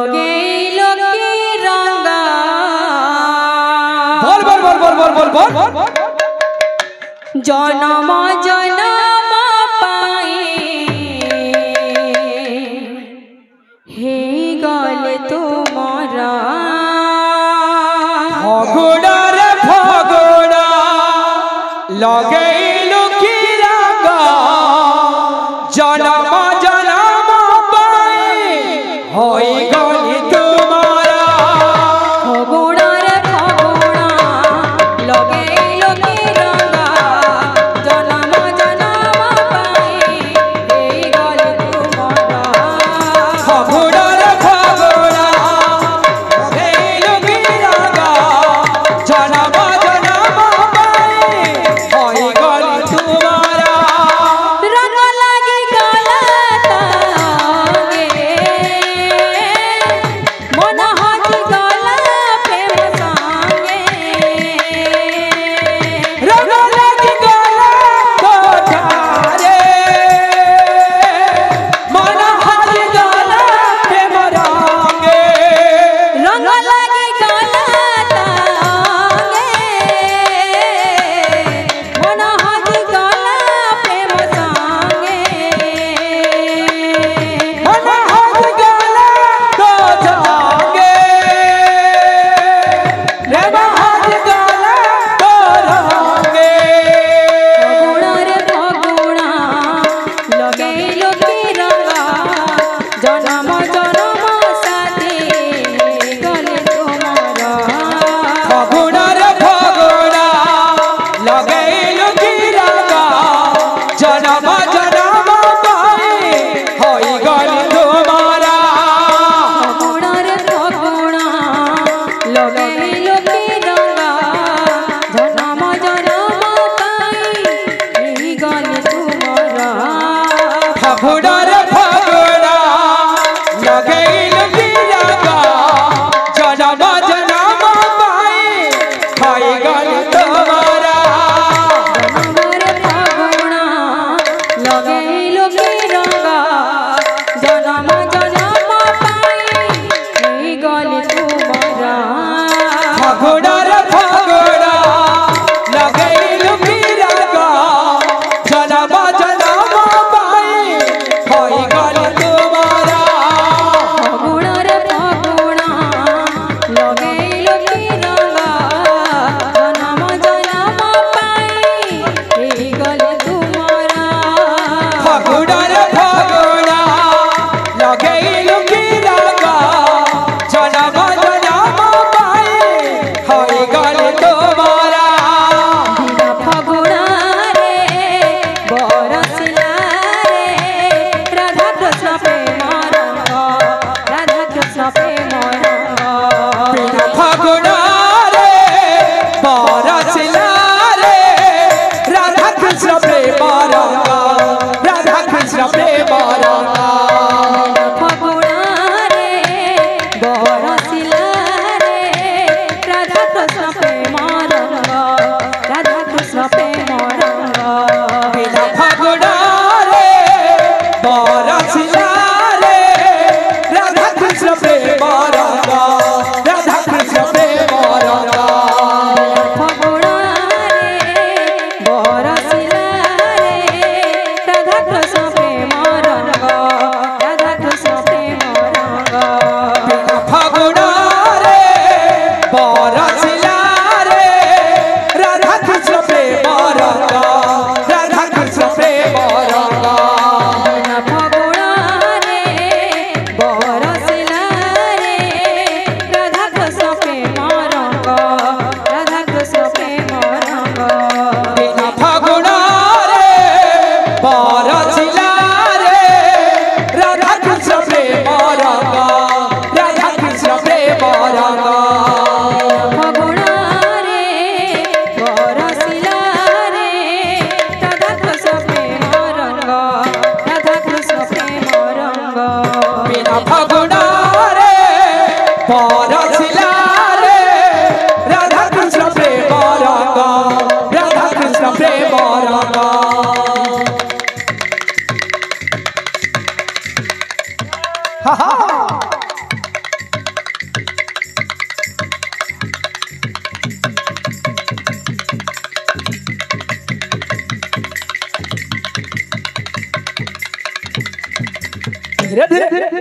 लगे लोके रंगा बोल बोल बोल बोल बोल बोल बोल जनम जनम पाए हे गले तुम्हारा फगुड़ा रे फगुड़ा लगे लोके रंगा जनम जनम पाए होई गली तुम्हारा फगुड़ा रे फगुड़ा लगे लोके रंगा जनम जनम पाए हे गले तुम्हारा फगुड़ा रे फगुड़ा लगे लोके रंगा जनम जनम पाए होई गली तुम्हारा रंग लगी गला तांगे मन हाथी गला प्रेम संगे रंग लगी गला कोठारे मन हाथ गला प्रेम रंगे रंग लगी गला तांगे मन हाथी गला प्रेम संगे मन हाथ गला कोठारे प्रेम हाथ गला कोठारे फगुड़ा रे फगुड़ा लगे लोके रंगा जनम जनम साथी गले तुम्हारा फगुड़ा रे फगुड़ा लगे लोके रंगा जनम जनम पाए होई गली तुम्हारा फगुड़ा रे फगुड़ा लगे लोके रंगा जनम जनम पाई हे गले तुम्हारा फगुड़ा रे फगुड़ा लगे लोके रंगा जनम जनम पाए होई गली तुम्हारा जनम रे फगुड़ा लगे लोके रंगा जनम जनम पाई हे गले तुम्हारा फगुड़ा रे फगुड़ा लगे लोके रंगा जनम जनम पाए होई गली तुम्हारा फगुड़ा रे फगुड़ा लगे लोके रंगा जनम जनम पाई हे गले तुम्हारा फगुड़ा रे फगुड़ा लगे लोके रंगा जनम जनम पाए होई गली तुम्हारा बिना फगुड़ा रे बरसला रे राधा कृष्ण प्रेम रंग राधा कृष्ण प्रेम रंग बिना फगुड़ा रे बरसला रे राधा कृष्ण प्रेम रंगा राधा कृष्ण प्रेम रंगा फगुड़ा रे बरसला रे राधा कृष्ण प्रेम रंग राधा कृष्ण प्रेम रंग बिना फगुड़ा रे बरसला रे राधा कृष्ण प्रेम रंगा राधा कृष्ण प्रेम रंगा फगुड़ा रे बरसला रे राधा कृष्ण प्रेम रंग धीरे धीरे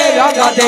Ranga de